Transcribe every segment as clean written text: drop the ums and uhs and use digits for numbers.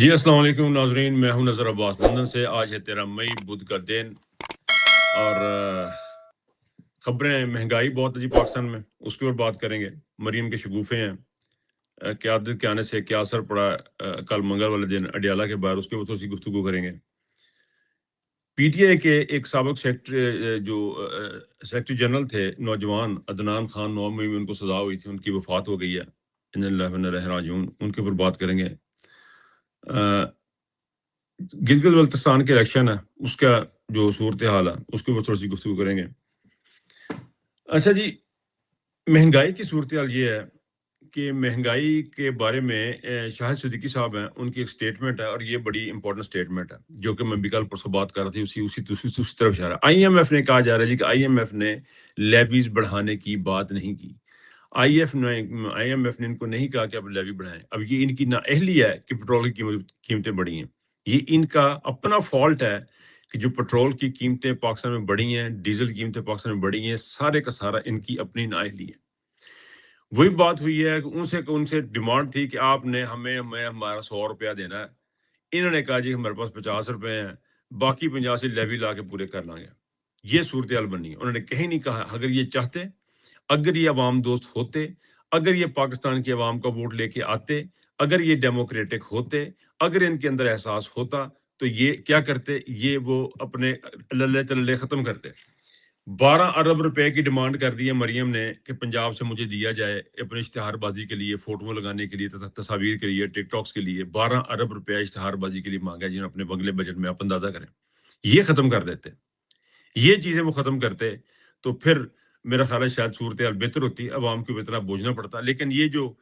جی السلام علیکم ناظرین، میں ہوں نظر عباس لندن سے۔ آج ہے 13 مئی بدھ کا دن، اور خبریں مہنگائی بہت ہے جی پاکستان میں، اس کے اوپر بات کریں گے۔ مریم کے شگوفے ہیں، قیادت کے آنے سے کیا اثر پڑا کل منگل والے دن اڈیالہ کے باہر، اس کے اوپر تھوڑی سی گفتگو کریں گے۔ پی ٹی آئی کے ایک سابق سیکرٹری جنرل تھے نوجوان عدنان خان، 9 مئی میں ان کو سزا ہوئی تھی، ان کی وفات ہو گئی ہے، انا للہ و انا الیہ راجعون۔ ان کے اوپر بات کریں گے۔ گلگت بلتستان کے الیکشن ہے، اس کا جو صورتحال ہے اس کے اوپر تھوڑی سی گفتگو کریں گے۔ اچھا جی، مہنگائی کی صورتحال یہ ہے کہ مہنگائی کے بارے میں شاہد صدیقی صاحب ہیں، ان کی ایک سٹیٹمنٹ ہے، اور یہ بڑی امپورٹنٹ سٹیٹمنٹ ہے، جو کہ میں بھی کل پرسوں بات کر رہا تھی، اسی طرف اشارہ ہے۔ آئی ایم ایف نے کہا جا رہا ہے جی کہ آئی ایم ایف نے لیویز بڑھانے کی بات نہیں کی۔ آئی ایم ایف نے ان کو نہیں کہا کہ اب لیوی بڑھائیں۔ اب یہ ان کی نااہلی ہے کہ پٹرول کی قیمتیں بڑھی ہیں، یہ ان کا اپنا فالٹ ہے کہ جو پٹرول کی قیمتیں پاکستان میں بڑھی ہیں، ڈیزل کی قیمتیں پاکستان میں بڑھی ہیں، سارے کا سارا ان کی اپنی نااہلی ہے۔ وہی بات ہوئی ہے کہ ان سے ڈیمانڈ تھی کہ آپ نے ہمیں ہمارا 100 روپیہ دینا ہے۔ انہوں نے کہا جی ہمارے پاس 50 روپے ہیں، باقی 50 سے لیوی لا کے پورے کر لیں گے۔ یہ صورتحال بنی ہے۔ انہوں نے کہیں نہیں کہا اگر یہ چاہتے، اگر یہ عوام دوست ہوتے، اگر یہ پاکستان کی عوام کا ووٹ لے کے آتے، اگر یہ ڈیموکریٹک ہوتے، اگر ان کے اندر احساس ہوتا، تو یہ کیا کرتے؟ یہ وہ اپنے للے تللے ختم کرتے۔ 12 ارب روپے کی ڈیمانڈ کر دی ہے مریم نے کہ پنجاب سے مجھے دیا جائے اپنے اشتہار بازی کے لیے، فوٹو لگانے کے لیے، تصاویر کے لیے، ٹک ٹاکس کے لیے۔ 12 ارب روپے اشتہار بازی کے لیے مانگا جنہوں نے اپنے بنگلے بجٹ میں، آپ اندازہ کریں۔ یہ ختم کر دیتے، یہ چیزیں وہ ختم کرتے، تو پھر میرا خیال ہے شاید صورتحال بہتر ہوتی، عوام کو اتنا بوجھنا پڑتا۔ لیکن یہ جو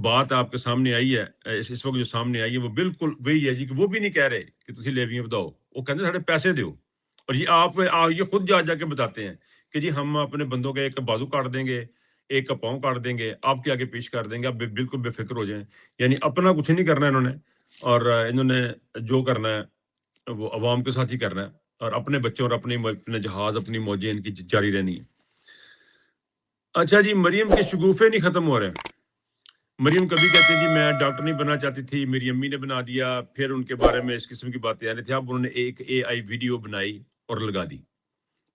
بات آپ کے سامنے آئی ہے، اس وقت جو سامنے آئی ہے، وہ بالکل وہی ہے جی کہ وہ بھی نہیں کہہ رہے کہ تسی لیویاں بتاؤ، وہ کہتے ہیں ساڑھے پیسے دیو۔ اور یہ خود جا کے بتاتے ہیں کہ جی ہم اپنے بندوں کا ایک بازو کاٹ دیں گے، ایک کا پاؤں کاٹ دیں گے، آپ کے آگے پیش کر دیں گے، آپ بالکل بے فکر ہو جائیں۔ یعنی اپنا کچھ نہیں کرنا انہوں نے، اور انہوں نے جو کرنا ہے وہ عوام کے ساتھ ہی کرنا ہے، اور اپنے بچوں اور اپنے جہاز، اپنی موجیں ان کی جاری رہنی ہے۔ اچھا جی، مریم کے شگوفے نہیں ختم ہو رہے ہیں۔ مریم کبھی کہتے ہیں جی میں ڈاکٹر نہیں بننا چاہتی تھی، میری امی نے بنا دیا، پھر ان کے بارے میں اس قسم کی باتیں آ رہی تھی۔ اب انہوں نے ایک اے آئی ویڈیو بنائی اور لگا دی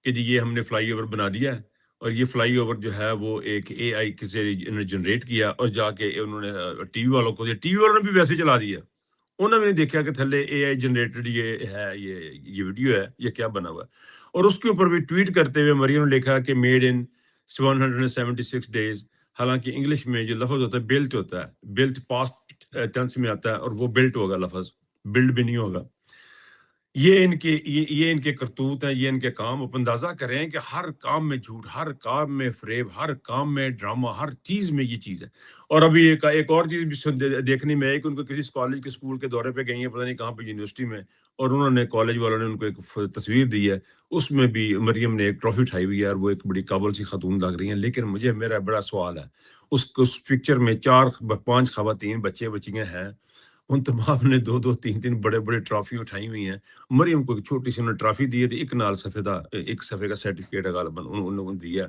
کہ جی یہ ہم نے فلائی اوور بنا دیا ہے، اور یہ فلائی اوور جو ہے وہ ایک اے آئی کے ذریعے انہوں نے جنریٹ کیا، اور جا کے انہوں نے ٹی وی والوں کو دیا، ٹی وی والوں نے بھی ویسے چلا دیا۔ انہوں نے بھی نہیں دیکھا کہ تھلے اے آئی جنریٹڈ یہ ہے، یہ ویڈیو ہے، یہ کیا بنا ہوا ہے۔ اور اس کے اوپر بھی ٹویٹ کرتے ہوئے مریم نے لکھا کہ میڈ ان 176 days، حالانکہ انگلش میں جو لفظ ہوتا ہے بلٹ ہوتا ہے، بلٹ پاسٹ ٹینس میں آتا ہے، اور وہ بلٹ ہوگا لفظ، بلڈ بھی نہیں ہوگا۔ یہ ان کے کرتوت ہیں، یہ ان کے کام۔ آپ اندازہ کریں کہ ہر کام میں جھوٹ، ہر کام میں فریب، ہر کام میں ڈرامہ، ہر چیز میں یہ چیز ہے۔ اور ابھی ایک اور چیز بھی دیکھنے میں آئی کہ ان کو کسی کالج کے اسکول کے دورے پہ گئی ہیں، پتہ نہیں کہاں پہ، یونیورسٹی میں، اور انہوں نے کالج والوں نے ان کو ایک تصویر دی ہے، اس میں بھی مریم نے ایک ٹرافی اٹھائی ہوئی ہے، اور وہ ایک بڑی قابل سی خاتون لگ رہی ہیں۔ لیکن میرا بڑا سوال ہے، اس پکچر میں 4-5 خواتین، بچے بچیاں ہیں، ان تمام نے 2-3 بڑے بڑے ٹرافی اٹھائی ہوئی ہیں۔ مریم کو ایک چھوٹی سی انہوں نے ٹرافی دی ہے، ایک نال ایک صفحے کا سرٹیفکیٹ ہے غالباً ان لوگوں نے دیا ہے۔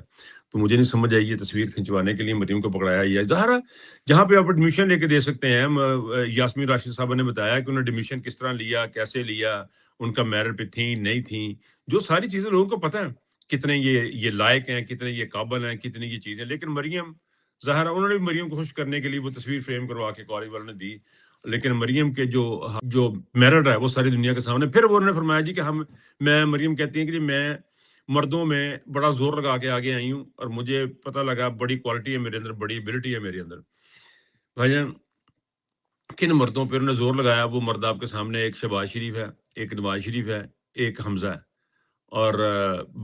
تو مجھے نہیں سمجھ آئی یہ تصویر کھنچوانے کے لیے مریم کو پکڑایا ہی ہے۔ ظاہر ہے جہاں پہ آپ ایڈمیشن لے کے دے سکتے ہیں، یاسمین راشد صاحبہ نے بتایا کہ انہوں نے ایڈمیشن کس طرح لیا، کیسے لیا، ان کا میرٹ پہ تھیں نہیں تھیں، جو ساری چیزیں لوگوں کو پتہ ہے، کتنے یہ لائق ہیں، کتنے یہ قابل ہیں، کتنی یہ چیزیں۔ لیکن مریم، ظاہر ہے انہوں نے بھی مریم کو خوش کرنے کے لیے وہ تصویر فریم کروا کے کالج والوں نے دی، لیکن مریم کے جو میرٹ ہے وہ ساری دنیا کے سامنے۔ پھر وہ انہوں نے فرمایا جی کہ میں مریم کہتی ہیں کہ جی میں مردوں میں بڑا زور لگا کے آگے آئی ہوں، اور مجھے پتہ لگا بڑی کوالٹی ہے میرے اندر، بڑی ایبلٹی ہے میرے اندر۔ بھائی جان، کن مردوں پہ انہوں نے زور لگایا؟ وہ مرد آپ کے سامنے ایک شہباز شریف ہے، ایک نواز شریف ہے، ایک حمزہ ہے، اور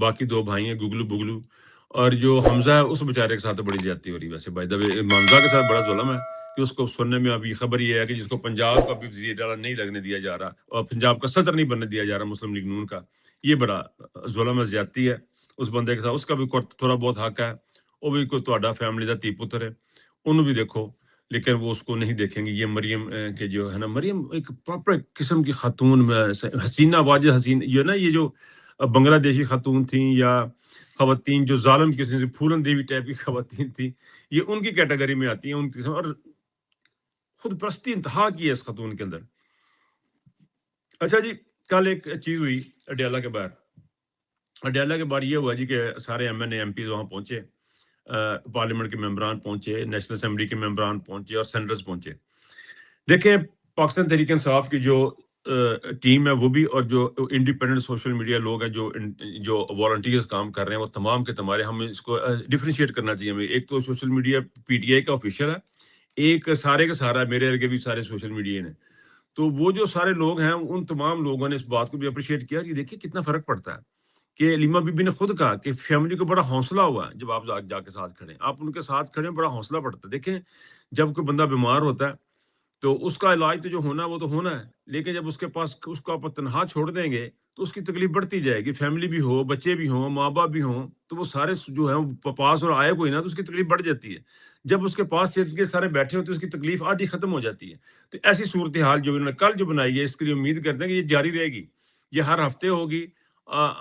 باقی 2 بھائی ہیں گگلو بگلو۔ اور جو حمزہ ہے اس بیچارے کے ساتھ بڑی زیادتی ہو رہی ہے۔ ویسے بائی دا وے حمزہ کے ساتھ بڑا ظلم ہے کہ اس کو سننے میں ابھی خبر یہ ہے کہ جس کو پنجاب کا بھی وزیر اعلیٰ نہیں لگنے دیا جا رہا، اور پنجاب کا صدر نہیں بننے دیا جا رہا مسلم لیگ نون کا، یہ بڑا ظلم ہے، زیادتی ہے اس بندے کے ساتھ۔ اس کا بھی تھوڑا بہت حق ہے، وہ بھی کوئی تہاڈا فیملی دا تی پتر ہے، انہوں بھی دیکھو، لیکن وہ اس کو نہیں دیکھیں گے۔ یہ مریم کے جو ہے نا، مریم ایک پراپر قسم کی خاتون میں حسینہ واجد حسین، یہ نا یہ جو بنگلہ دیشی خاتون تھیں، یا خواتین جو ظالم قسم سے پھولن دیوی ٹائپ کی خواتین تھیں، یہ ان کی کیٹیگری میں آتی ہیں، ان قسم۔ اور خود پرستی انتہا کی ہے اس خاتون کے اندر. اچھا جی, کل ایک چیز ہوئی اڈیالہ کے باہر. اڈیالہ کے باہر یہ ہوا جی کہ سارے M N A M Ps وہاں پہنچے, پارلیمنٹ کے ممبران پہنچے, نیشنل اسمبلی کے ممبران پہنچے اور سینیٹرز پہنچے. دیکھیں پاکستان تحریک انصاف کی جو ٹیم ہے وہ بھی, اور جو انڈیپینڈنٹ سوشل میڈیا لوگ ہیں جو والنٹیئرز کام کر رہے ہیں, وہ تمام کے تمہارے, ہم اس کو ڈفرینشیٹ کرنا چاہیے ہمیں. ایک تو social media P T I کا آفیشیل ہے, ایک سارے کا سارا میرے ارگے بھی سارے سوشل میڈیا نے. تو وہ جو سارے لوگ ہیں ان تمام لوگوں نے اس بات کو بھی اپریشیٹ کیا کہ دیکھیے کتنا فرق پڑتا ہے, کہ علیمہ بی بی نے خود کہا کہ فیملی کو بڑا حوصلہ ہوا ہے جب آپ جا کے ساتھ کھڑے ہیں, آپ ان کے ساتھ کھڑے ہیں, بڑا حوصلہ پڑتا ہے. دیکھیں جب کوئی بندہ بیمار ہوتا ہے تو اس کا علاج تو جو ہونا ہے وہ تو ہونا ہے, لیکن جب اس کے پاس اس کو آپ تنہا چھوڑ دیں گے تو اس کی تکلیف بڑھتی جائے گی. فیملی بھی ہو, بچے بھی ہوں, ماں باپ بھی ہوں, تو وہ سارے جو ہیں پاس اور آئے کوئی نا, تو اس کی تکلیف بڑھ جاتی ہے. جب اس کے پاس کے سارے بیٹھے ہوتے ہیں اس کی تکلیف آدھی ختم ہو جاتی ہے. تو ایسی صورتحال جو انہوں نے کل جو بنائی ہے, اس کے لیے امید کرتے ہیں کہ یہ جاری رہے گی, یہ ہر ہفتے ہوگی,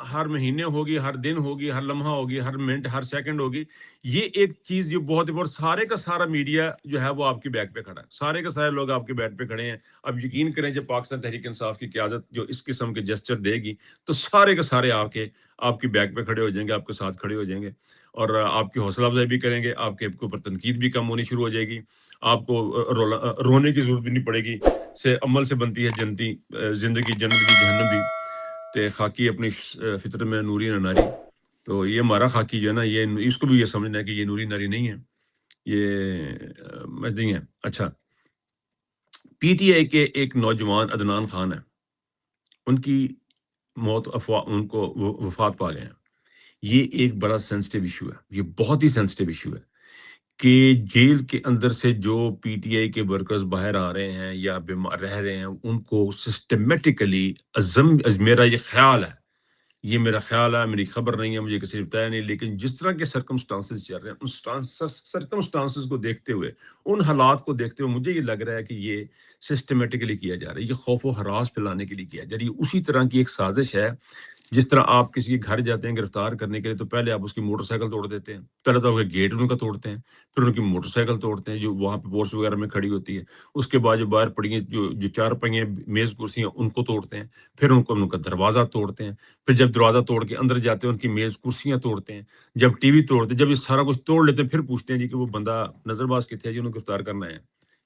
ہر مہینے ہوگی, ہر دن ہوگی, ہر لمحہ ہوگی, ہر منٹ, ہر سیکنڈ ہوگی. یہ ایک چیز جو بہت بہت سارے کا سارا میڈیا جو ہے وہ آپ کی بیک پہ کھڑا ہے, سارے کے سارے لوگ آپ کے بیک پہ کھڑے ہیں. اب یقین کریں جب پاکستان تحریک انصاف کی قیادت جو اس قسم کے جسچر دے گی تو سارے کے سارے آپ کی بیک پہ کھڑے ہو جائیں گے, آپ کے ساتھ کھڑے ہو جائیں گے, اور آپ کی حوصلہ افزائی بھی کریں گے. آپ کے اوپر تنقید بھی کم ہونی شروع ہو جائے گی, آپ کو رونے کی ضرورت بھی نہیں پڑے گی. سے عمل سے بنتی ہے جنتی زندگی, جنت بھی جہنم بھی, تے خاکی اپنی فطر میں نوری نہ ناری. تو یہ ہمارا خاکی جو ہے نا, یہ اس کو بھی یہ سمجھنا ہے کہ یہ نوری ناری نہیں ہے, یہ نہیں ہے. اچھا, پی ٹی آئی کے ایک نوجوان عدنان خان ہے, ان کی موت ان کو وفات پا گئے ہیں. یہ ایک بڑا سینسٹیو ایشو ہے, یہ بہت ہی سینسٹیو ایشو ہے کہ جیل کے اندر سے جو پی ٹی آئی کے ورکرز باہر آ رہے ہیں یا بیمار رہ رہے ہیں, ان کو سسٹمیٹیکلی میرا یہ خیال ہے, یہ میرا خیال ہے, میری خبر نہیں ہے, مجھے کسی نے بتایا نہیں, لیکن جس طرح کے سرکمسٹانسز چل رہے ہیں, ان سرکمسٹانسز کو دیکھتے ہوئے, ان حالات کو دیکھتے ہوئے مجھے یہ لگ رہا ہے کہ یہ سسٹمیٹکلی کیا جا رہا ہے, یہ خوف و ہراس پھیلانے کے لیے کیا جا رہا ہے. یہ اسی طرح کی ایک سازش ہے جس طرح آپ کسی کے گھر جاتے ہیں گرفتار کرنے کے لیے, تو پہلے آپ اس کی موٹر سائیکل توڑ دیتے ہیں, پہلے تو گیٹ ان کا توڑتے ہیں, پھر ان کی موٹر سائیکل توڑتے ہیں جو وہاں پہ پورس وغیرہ میں کھڑی ہوتی ہے, اس کے بعد جو باہر پڑی ہیں جو چار پہیے میز کرسی ہیں ان کو توڑتے ہیں, پھر ان کا دروازہ توڑتے ہیں, پھر جب دروازہ توڑ کے اندر جاتے ہیں ان کی میز کرسیاں توڑتے ہیں, جب ٹی وی توڑتے ہیں, جب یہ سارا کچھ توڑ لیتے ہیں پھر پوچھتے ہیں جی کہ وہ بندہ نظر باز کتنے ہے جی, انہوں کو گرفتار کرنا ہے.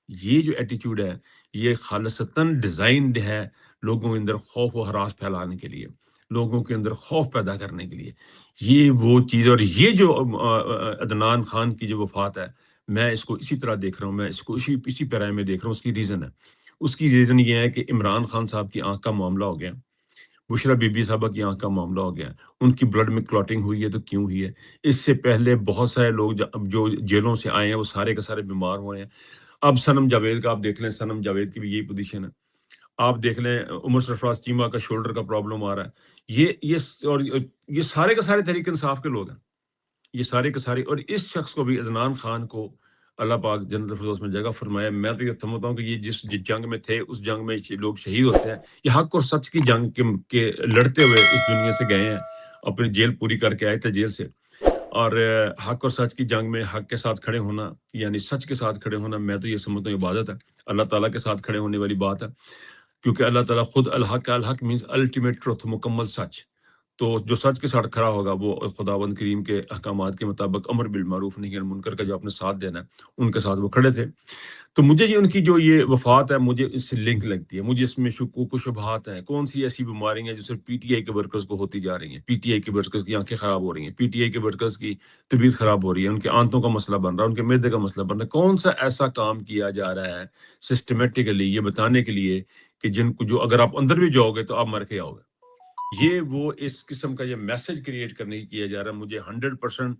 یہ جو ایٹیٹیوڈ ہے یہ خالصتاً ڈیزائنڈ ہے لوگوں کے اندر خوف و ہراس پھیلانے کے لیے, لوگوں کے اندر خوف پیدا کرنے کے لیے. یہ وہ چیز, اور یہ جو عدنان خان کی جو وفات ہے, میں اس کو اسی طرح دیکھ رہا ہوں, میں اس کو اسی پیرائے میں دیکھ رہا ہوں. اس کی ریزن ہے, اس کی ریزن یہ ہے کہ عمران خان صاحب کی آنکھ کا معاملہ ہو گیا, بشرا بی بی صاحبہ کی آنکھ کا معاملہ ہو گیا, ان کی بلڈ میں کلوٹنگ ہوئی ہے تو کیوں ہوئی ہے. اس سے پہلے بہت سارے لوگ جو جیلوں سے آئے ہیں وہ سارے کے سارے بیمار ہوئے ہیں. اب سنم جاوید کا آپ دیکھ لیں, سنم جاوید کی بھی یہی پوزیشن ہے. آپ دیکھ لیں عمر سرفراز چیمہ کا شولڈر کا پرابلم آ رہا ہے. یہ سارے کے سارے تحریک انصاف کے لوگ ہیں, یہ سارے کے سارے. اور اس شخص کو بھی, عدنان خان کو, اللہ پاک جنت الفردوس میں جگہ فرمایا. میں تو یہ سمجھتا ہوں کہ یہ جس جنگ میں تھے اس جنگ میں لوگ شہید ہوتے ہیں, یہ حق اور سچ کی جنگ کے لڑتے ہوئے اس دنیا سے گئے ہیں, اپنی جیل پوری کر کے آئے تھے جیل سے. اور حق اور سچ کی جنگ میں حق کے ساتھ کھڑے ہونا, یعنی سچ کے ساتھ کھڑے ہونا, میں تو یہ سمجھتا ہوں عبادت ہے, اللہ تعالیٰ کے ساتھ کھڑے ہونے والی بات ہے. کیونکہ اللہ تعالیٰ خود الحق مینز الٹیمیٹ ٹروتھ, مکمل سچ. تو جو سچ کے ساتھ کھڑا ہوگا وہ خداوند کریم کے احکامات کے مطابق امر بالمعروف نہی عن المنکر کا جو آپ نے ساتھ دینا ہے, ان کے ساتھ وہ کھڑے تھے. تو مجھے یہ ان کی جو یہ وفات ہے مجھے اس سے لنک لگتی ہے, مجھے اس میں شکوک و شبہات ہیں. کون سی ایسی بیماریاں ہیں جو صرف پی ٹی آئی کے ورکرز کو ہوتی جا رہی ہیں, پی ٹی آئی کے ورکرز کی آنکھیں خراب ہو رہی ہیں, پی ٹی آئی کے ورکرز کی طبیعت خراب ہو رہی ہے, ان کے آنتوں کا مسئلہ بن رہا ہے, ان کے معدے کا مسئلہ بن رہا ہے. کون سا ایسا کام کیا جا رہا ہے سسٹمیٹکلی یہ بتانے کے لیے کہ جن کو جو اگر آپ اندر بھی جاؤ گے تو آپ مر کے آؤ گے. یہ وہ اس قسم کا یہ میسج کریٹ کرنے کی کیا جا رہا ہے. مجھے 100%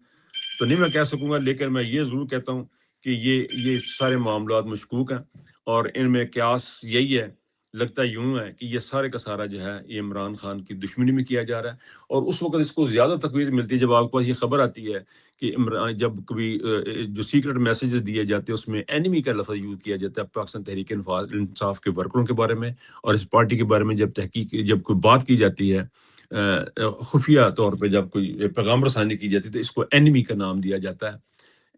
تو نہیں میں کہہ سکوں گا, لیکن میں یہ ضرور کہتا ہوں کہ یہ سارے معاملات مشکوک ہیں, اور ان میں قیاس یہی ہے, لگتا یوں ہے کہ یہ سارے کا سارا جو ہے یہ عمران خان کی دشمنی میں کیا جا رہا ہے. اور اس وقت اس کو زیادہ تقویت ملتی ہے جب آپ کے پاس یہ خبر آتی ہے کہ جب کبھی جو سیکرٹ میسیجز دیے جاتے ہیں اس میں اینیمی کا لفظ یوز کیا جاتا ہے پاکستان تحریک انصاف کے ورکروں کے بارے میں, اور اس پارٹی کے بارے میں جب کوئی بات کی جاتی ہے خفیہ طور پہ, جب کوئی پیغام رسانی کی جاتی ہے تو اس کو اینیمی کا نام دیا جاتا ہے,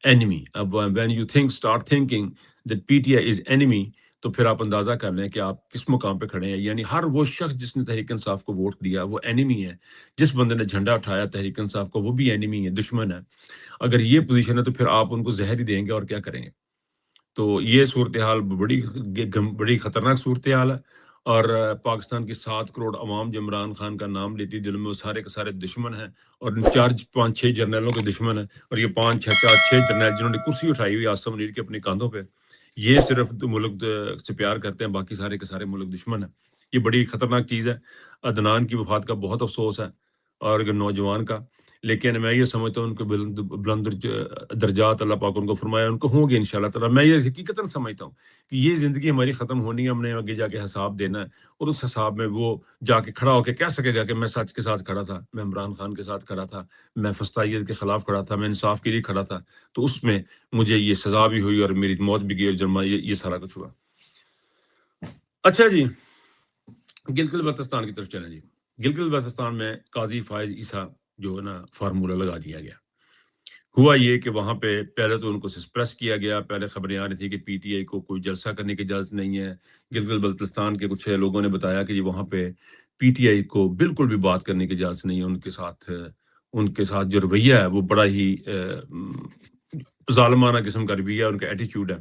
enemy. When you start thinking that PTI is enemy, تو پھر آپ اندازہ کر لیں کہ آپ کس مقام پہ کھڑے ہیں. یعنی ہر وہ شخص جس نے تحریک انصاف کو ووٹ دیا وہ اینیمی ہے. جس بندے نے جھنڈا اٹھایا تحریک انصاف کو وہ بھی اینیمی ہے, دشمن ہے. اگر یہ پوزیشن ہے تو پھر آپ ان کو زہر ہی دیں گے اور کیا کریں گے. تو یہ صورتحال بڑی خطرناک صورتحال ہے. اور پاکستان کی 7 کروڑ عوام جو عمران خان کا نام لیتی دل میں وہ سارے کے سارے دشمن ہیں, اور 4-5-6 جرنیلوں کے دشمن ہیں. اور یہ 5-6 جرنیل جنہوں نے کرسی اٹھائی ہوئی آصف منیر کے اپنے کاندھوں پہ, یہ صرف ملک سے پیار کرتے ہیں, باقی سارے کے سارے ملک دشمن ہیں. یہ بڑی خطرناک چیز ہے. عدنان کی وفات کا بہت افسوس ہے, اور اگر نوجوان کا, لیکن میں یہ سمجھتا ہوں ان کو بلند درجات اللہ پاک ان کو فرمایا, ان کو ہوں گے انشاءاللہ تعالیٰ. میں یہ حقیقتاً سمجھتا ہوں کہ یہ زندگی ہماری ختم ہونی ہے, ہم نے آگے جا کے حساب دینا ہے, اور اس حساب میں وہ جا کے کھڑا ہو کے کہہ سکے گا کہ میں سچ کے ساتھ کھڑا تھا, میں عمران خان کے ساتھ کھڑا تھا, میں فسطائیت کے خلاف کھڑا تھا, میں انصاف کے لیے کھڑا تھا. تو اس میں مجھے یہ سزا بھی ہوئی اور میری موت بھی گئی, اور جرمانہ یہ سارا کچھ ہوا. اچھا جی, گلگت بلتستان کی طرف چلیں جی. گلگت بلتستان میں قاضی فائز عیسیٰ جو ہے نا فارمولہ لگا دیا گیا. ہوا یہ کہ وہاں پہ پہلے تو ان کو سسپریس کیا گیا. پہلے خبریں آ رہی تھی کہ پی ٹی آئی کو کوئی جلسہ کرنے کی اجازت نہیں ہے. گلگت بلتستان کے کچھ لوگوں نے بتایا کہ وہاں پہ پی ٹی آئی کو بالکل بھی بات کرنے کی اجازت نہیں ہے. ان کے ساتھ جو رویہ ہے وہ بڑا ہی ظالمانہ قسم کا رویہ, ان کا ایٹیچیوڈ ہے.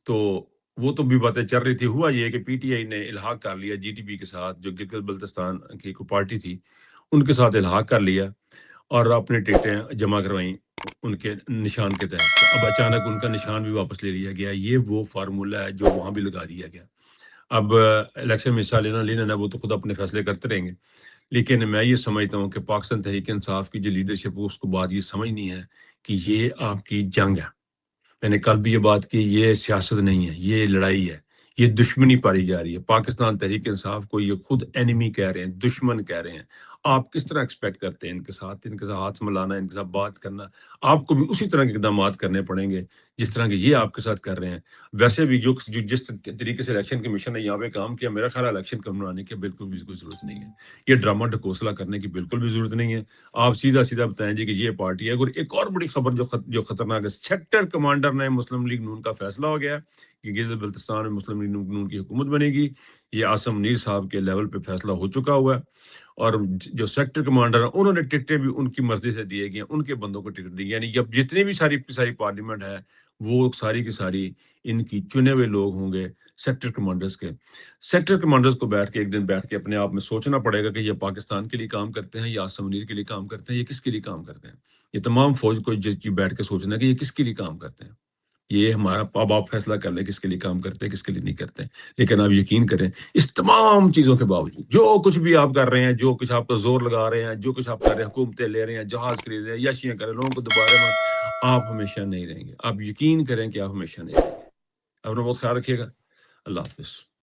تو وہ تو بھی باتیں چل رہی تھی. ہوا یہ کہ پی ٹی آئی نے الحاق کر لیا جی ٹی پی کے ساتھ, جو گلگت بلتستان کی کوئی پارٹی تھی ان کے ساتھ الحاق کر لیا, اور اپنی ٹکٹیں جمع کروائیں ان کے نشان کے تحت. اب اچانک ان کا نشان بھی واپس لے لیا گیا. یہ وہ فارمولہ ہے جو وہاں بھی لگا دیا گیا. اب الیکشن میں حصہ لینا وہ تو خود اپنے فیصلے کرتے رہیں گے, لیکن میں یہ سمجھتا ہوں کہ پاکستان تحریک انصاف کی جو لیڈرشپ ہے اس کو بات یہ سمجھنی ہے کہ یہ آپ کی جنگ ہے. میں نے کل بھی یہ بات کی, یہ سیاست نہیں ہے, یہ لڑائی ہے, یہ دشمنی پائی جا رہی ہے. پاکستان تحریک انصاف کو یہ خود اینیمی کہہ رہے ہیں, دشمن کہہ رہے ہیں. آپ کس طرح ایکسپیکٹ کرتے ہیں ان کے ساتھ ہاتھ ملانا, ان کے ساتھ بات کرنا؟ آپ کو بھی اسی طرح کے اقدامات کرنے پڑیں گے جس طرح کے یہ آپ کے ساتھ کر رہے ہیں. ویسے بھی جس طریقے سے الیکشن کمیشن نے یہاں پہ کام کیا, میرا خیال الیکشن کمانے کی بالکل بھی کوئی ضرورت نہیں ہے. یہ ڈرامہ ڈھکوسلا کرنے کی بالکل بھی ضرورت نہیں ہے. آپ سیدھا بتائیں جی کہ یہ پارٹی ہے. اور ایک اور بڑی خبر جو خطرناک ہے, سیکٹر کمانڈر نے مسلم لیگ نون کا فیصلہ ہو گیا کہ گلگت بلتستان میں مسلم لیگ نون کی حکومت بنے گی. یہ آصف منیر صاحب کے لیول پہ فیصلہ ہو چکا ہوا ہے, اور جو سیکٹر کمانڈر ہیں انہوں نے ٹکٹیں بھی ان کی مرضی سے دیے گئی, ان کے بندوں کو ٹکٹ دی. یعنی اب جتنی بھی ساری پارلیمنٹ ہے وہ ساری کی ساری ان کی چنے ہوئے لوگ ہوں گے سیکٹر کمانڈرز کے. سیکٹر کمانڈرز کو ایک دن بیٹھ کے اپنے آپ میں سوچنا پڑے گا کہ یہ پاکستان کے لیے کام کرتے ہیں یا آصف منیر کے لیے کام کرتے ہیں, یہ کس کے لیے کام کرتے ہیں. یہ تمام فوج کو بیٹھ کے سوچنا کہ یہ کس کے لیے کام کرتے ہیں. یہ ہمارا اب آپ فیصلہ کر لیں کس کے لیے کام کرتے ہیں کس کے لیے نہیں کرتے. لیکن آپ یقین کریں اس تمام چیزوں کے باوجود جو کچھ بھی آپ کر رہے ہیں, جو کچھ آپ کا زور لگا رہے ہیں, جو کچھ آپ کر رہے ہیں, حکومتیں لے رہے ہیں, جہاز خرید رہے ہیں, یاشیاں کر رہے ہیں, لوگوں کو دوبارہ آپ ہمیشہ نہیں رہیں گے. آپ یقین کریں کہ آپ ہمیشہ نہیں رہیں گے. اپنا بہت خیال رکھیے گا. اللہ حافظ.